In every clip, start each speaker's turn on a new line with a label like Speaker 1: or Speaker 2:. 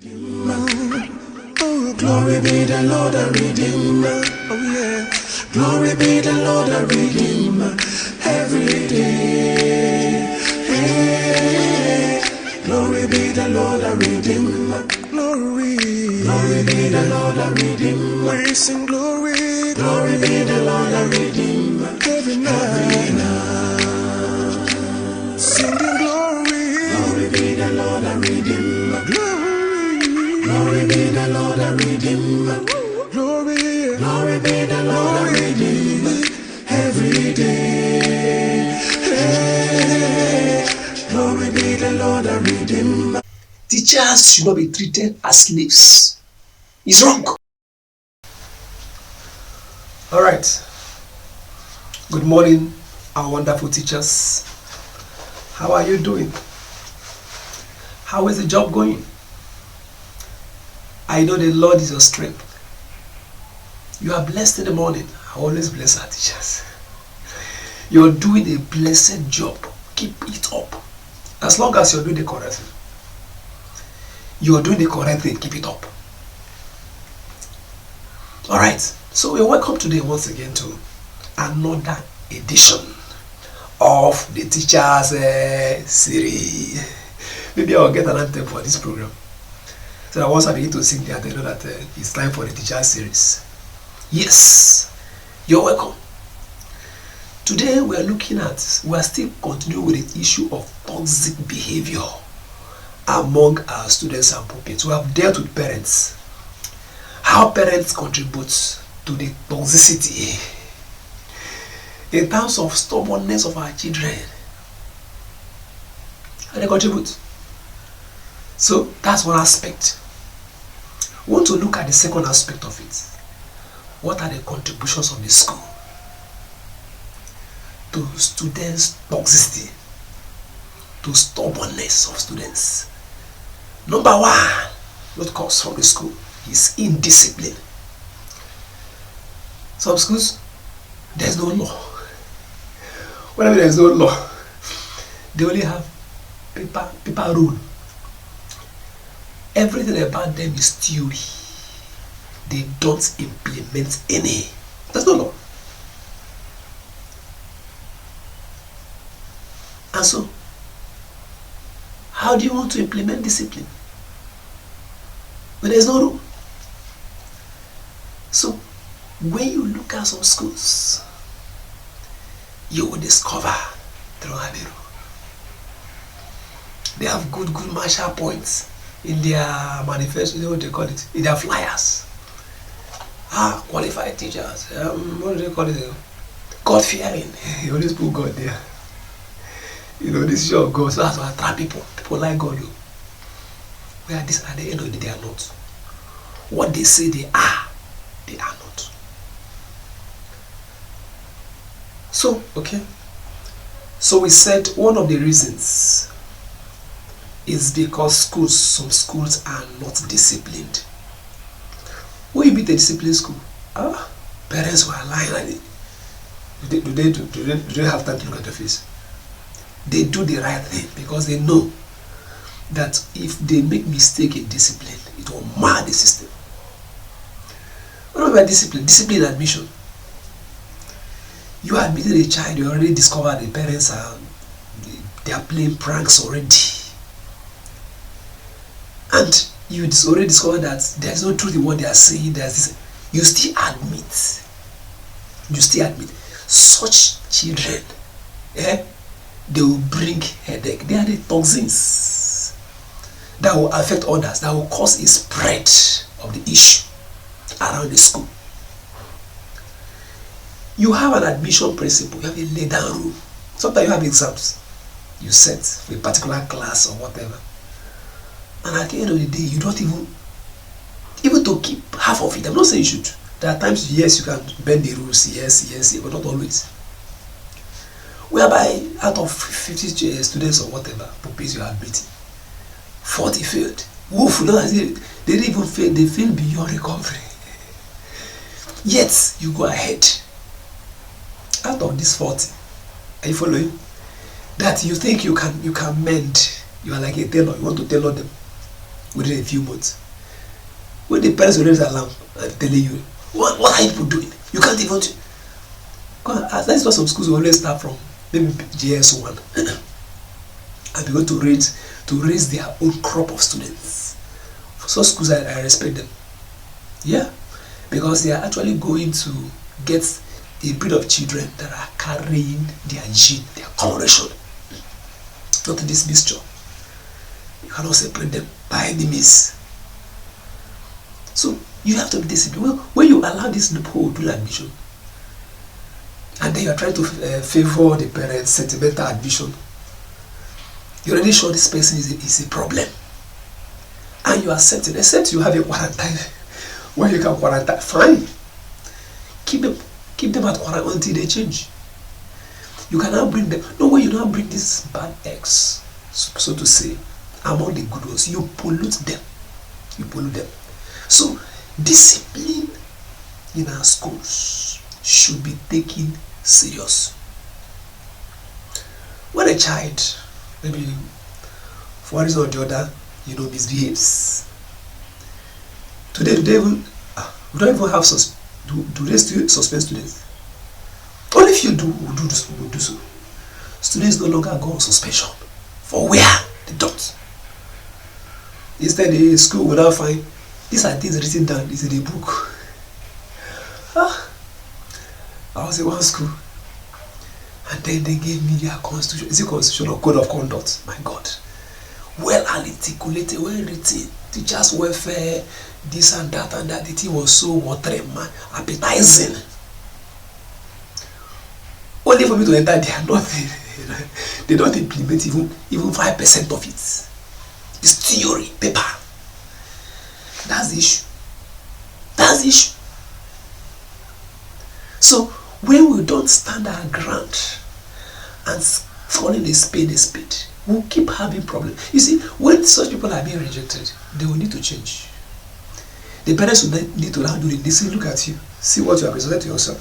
Speaker 1: Oh, glory be the Lord, the Redeemer. Oh yeah, glory be the Lord, the Redeemer. Every day, hey, glory be the Lord, the Redeemer. Glory be the Lord, the Redeemer. We sing glory, glory be the Lord, the Redeemer. Every night, singing glory be the Lord, the Redeemer. Glory be the Lord, the Redeemer. Glory be the Lord, the Redeemer. Every day, hey, glory be the Lord, the Redeemer.
Speaker 2: Teachers should not be treated as slaves. It's wrong. All right. Good morning, our wonderful teachers. How are you doing? How is the job going? I know the Lord is your strength. You are blessed in the morning. I always bless our teachers. You're doing a blessed job. Keep it up. As long as you're doing the correct thing. You're doing the correct thing. Keep it up. Alright. So we're welcome today once again to another edition of the teachers series. Maybe I'll get an anthem for this program. So that once I begin to sing that, I know that it's time for the teacher series. Yes, you're welcome. Today we are still continuing with the issue of toxic behavior among our students and pupils. We have dealt with parents. How parents contribute to the toxicity in terms of stubbornness of our children. How they contribute. So that's one aspect. We want to look at the second aspect of it. What are the contributions of the school to students' toxicity, to stubbornness of students? Number one, what comes from the school is indiscipline. Some schools, there's no law. Whenever there's no law, they only have paper rule. Everything about them is theory. They don't implement any. There's no law. And so, how do you want to implement discipline when there's no rule? So, when you look at some schools, you will discover they don't have a rule. They have good marshal points in their manifesto, you know what they call it, in their flyers. Qualified teachers, what do they call it? God-fearing. You always put God there. You know, this is your God, so that's why I attract people. People like God. Where this at the end of the day, they are not. What they say they are not. So, okay. So we said one of the reasons is because some schools are not disciplined. Who you beat a disciplined school? Parents were lying at it. Do they have time to look at your face? They do the right thing because they know that if they make mistake in discipline, it will mar the system. What about discipline? Discipline admission. You admitted a child, you already discovered the parents they are playing pranks already. And you already discovered that there's no truth in what they are saying. You still admit. Such children, they will bring headache. They are the toxins that will affect others, that will cause a spread of the issue around the school. You have an admission principle, you have a laid down rule. Sometimes you have exams you set for a particular class or whatever. And at the end of the day, you don't even to keep half of it. I'm not saying you should. There are times, yes, you can bend the rules, yes, but not always. Whereby, out of 50 students or whatever, pupils you are admitting, 40 failed. Woof, no, they didn't even fail, they failed beyond recovery. Yet, you go ahead. Out of this 40, are you following? That you think you can mend. You are like a tailor, you want to tailor them. within a few months. When the parents will raise alarm and telling you, what are you people doing? You can't even. That's why some schools will always start from maybe JS1 and begin to raise their own crop of students. For such schools, I respect them. Yeah, because they are actually going to get a breed of children that are carrying their gene, their coloration, not this mixture. You cannot separate them by any means. So you have to be disciplined. Well, when you allow this loophole to admission, and then you are trying to favor the parents' sentimental admission, you already show this person is a problem, and you accept it. Except you have a quarantine where you can quarantine. Fine, keep them at quarantine until they change. You cannot bring them. No way you don't bring these bad eggs, so to say, among the good ones. You pollute them. So discipline in our schools should be taken serious. When a child, maybe for one reason or the other, misbehaves. Today, we don't even have do they still suspend students? Only if you do, will do so. Students no longer go on suspension. For where? They don't. Instead, the school will now find these are things written down. It's in the book. I was in one school, and then they gave me their constitution. Is it constitution or code of conduct? My God, well articulated, well written. Teachers' welfare, this and that and that. The thing was so watery, man, appetizing. Only for me to enter there, nothing. They don't implement even 5% of it. It's theory, paper. That's the issue. So when we don't stand our ground and calling a spade, we'll keep having problems. You see, when such people are being rejected, they will need to change. The parents will need to now do it. They say, look at you, see what you have presented to yourself.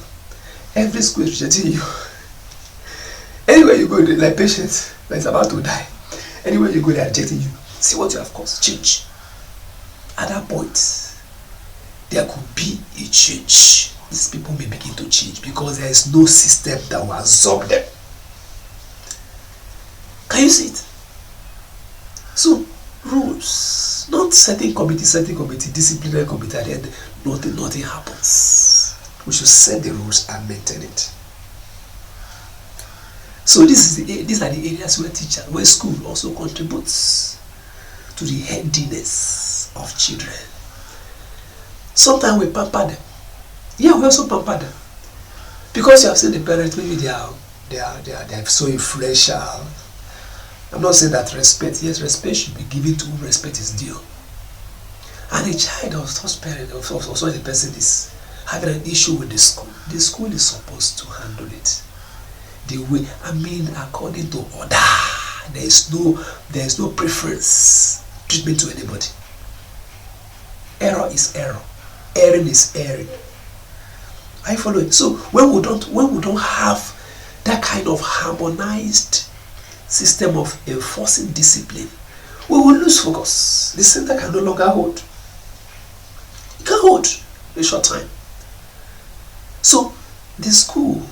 Speaker 2: Every school is rejecting you. Anywhere you go, like patients that is about to die. Anywhere you go, they are rejecting you. See what you have caused. Change. At that point, there could be a change. These people may begin to change because there is no system that will absorb them. Can you see it? So, rules. Not setting committee, disciplinary committee, at the end, nothing happens. We should set the rules and maintain it. So these are the areas where school also contributes to the healthiness of children. Sometimes we pamper them. Yeah, we also pamper them. Because you have seen the parents, maybe they are so influential. I'm not saying that respect, yes, respect should be given to whom respect is due. And a child of such parent, of such a person is having an issue with the school is supposed to handle it. The way, according to order. There is no preference treatment to anybody. Error is error. Erring is erring. Are you following? So when we don't have that kind of harmonized system of enforcing discipline, we will lose focus. The center can no longer hold. It can hold in a short time. So the school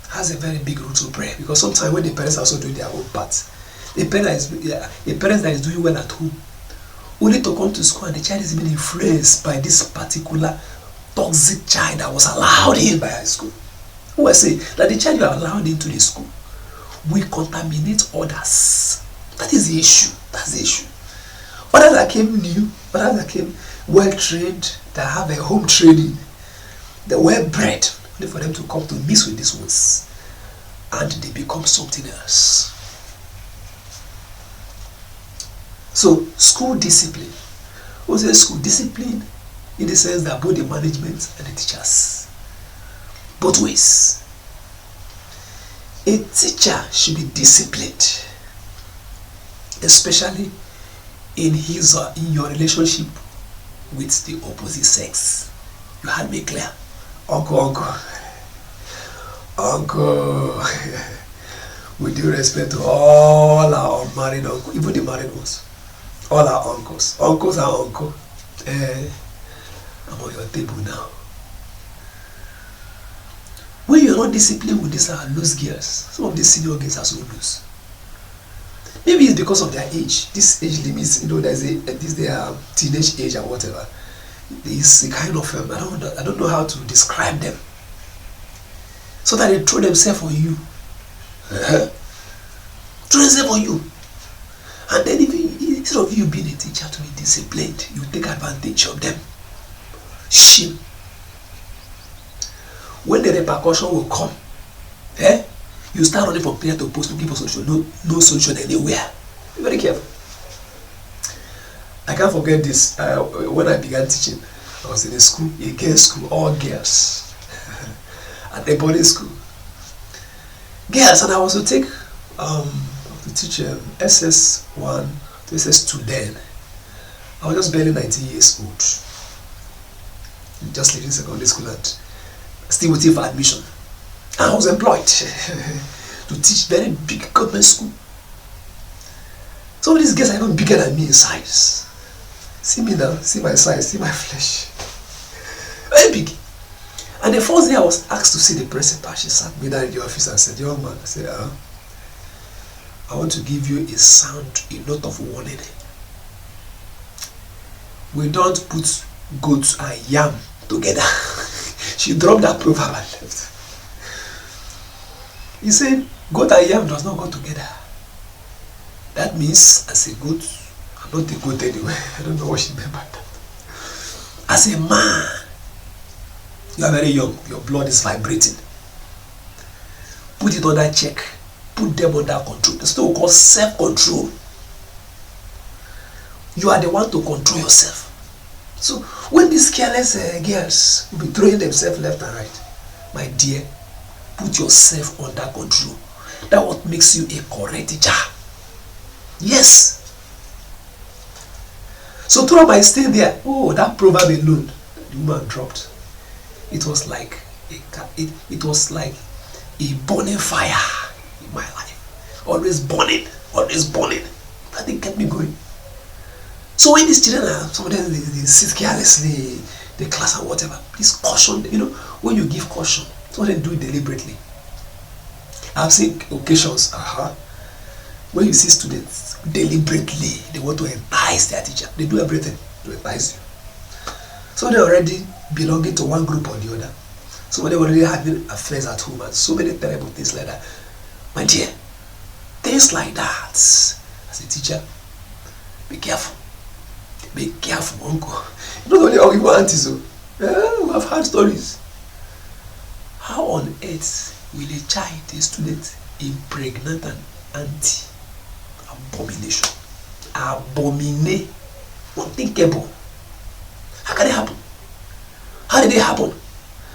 Speaker 2: has a very big role to play, because sometimes when the parents are also doing their own part, a parent that is doing well at home, only to come to school and the child is being influenced by this particular toxic child that was allowed in by his school. Who I say that the child you are allowed into the school will contaminate others. That is the issue. That's the issue. Others that came new, others that came well trained, that have a home training, they're well bred, only for them to come to mix with these ones, and they become something else. So school discipline. What is school discipline? In the sense that both the management and the teachers, both ways. A teacher should be disciplined, especially in his or in your relationship with the opposite sex. You had me clear. Uncle. With due respect to all our unmarried uncles, even the married ones. All our uncles. Uncles are uncle. I'm on your table now. When you're not disciplined with these loose girls, some of these senior girls are so loose. Maybe it's because of their age. This age limits, there's their teenage age or whatever. It's a kind of I don't know how to describe them. So that they throw themselves on you. Throw themselves on you. And then instead of you being a teacher to be disciplined, you take advantage of them. Shame. When the repercussion will come, you start running from prayer to post looking for solution. No solution anywhere. Be very careful. I can't forget this. When I began teaching, I was in a school, a girls' school, all girls, at a boarding school. Girls, and I was to take to teach SS1 to SS2 then. I was just barely 19 years old. Just leaving secondary school and still waiting for admission. And I was employed to teach very big government school. Some of these girls are even bigger than me in size. See me now, see my size, see my flesh. Very big. And the first day I was asked to see the principal, she sat me down in the office and said, "Young man," I said, "I want to give you a note of warning. We don't put goats and yam together." She dropped that proverb and left. He said, "Goat and yam does not go together." That means, as a goat, I'm not a goat anyway. I don't know what she meant by that. As a man, you are very young, your blood is vibrating. Put it under check. Put them under control. That's what we call self-control. You are the one to control yourself. So when these careless girls will be throwing themselves left and right, my dear, put yourself under control. That's what makes you a correct teacher. Yes. So throughout my stay there, that proverb alone, the woman dropped. It was like a burning fire in my life. Always burning, always burning. That thing kept me going. So when these children some of them they sit carelessly, the class and whatever, please caution them. When you give caution, some of them do it deliberately. I've seen occasions, when you see students deliberately, they want to entice their teacher. They do everything to entice you. So they're already belonging to one group or the other. So they already having affairs at home and so many terrible things like that. My dear, things like that, as a teacher, be careful. Be careful, uncle. Not only our people aunties, we have heard stories. How on earth will a child, a student, impregnate an auntie? Abomination. Abominate. Unthinkable. How can it happen? How did it happen?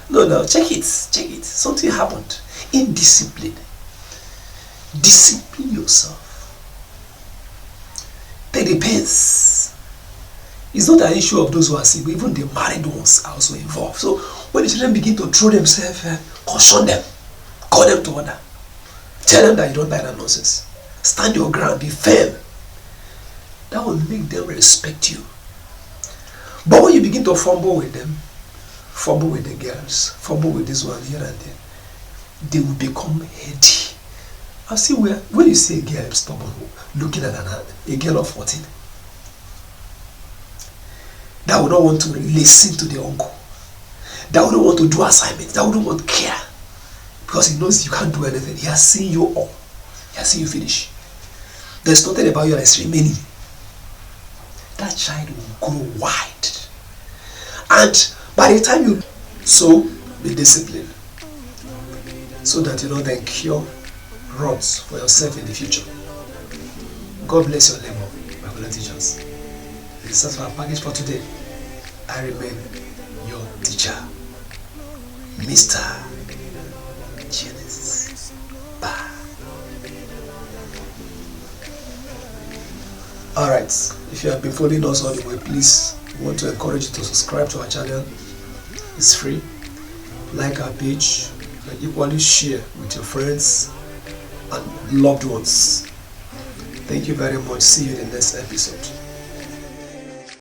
Speaker 2: No, check it. Something happened. Indiscipline. Discipline yourself. Take the pains. It's not an issue of those who are sick, but even the married ones are also involved. So when the children begin to throw themselves, caution them, call them to order, tell them that you don't like that nonsense. Stand your ground, be firm. That will make them respect you. But when you begin to fumble with them, fumble with the girls, fumble with this one here and there, they will become heady. I see when you see a girl stubborn, looking at a girl of 14, that would not want to listen to the uncle, that wouldn't want to do assignments, that wouldn't want to care, because he knows you can't do anything. He has seen you all. He has seen you finish. There's nothing about you that's remaining. That child will grow wide. And by the time you be disciplined, so that you don't then cure rods for yourself in the future. God bless your labor, my fellow teachers. This is our package for today. I remain your teacher, Mr. Genesis. Bye. Alright, if you have been following us all the way, please, we want to encourage you to subscribe to our channel. It's free. Like our page and equally share with your friends and loved ones. Thank you very much. See you in the next episode.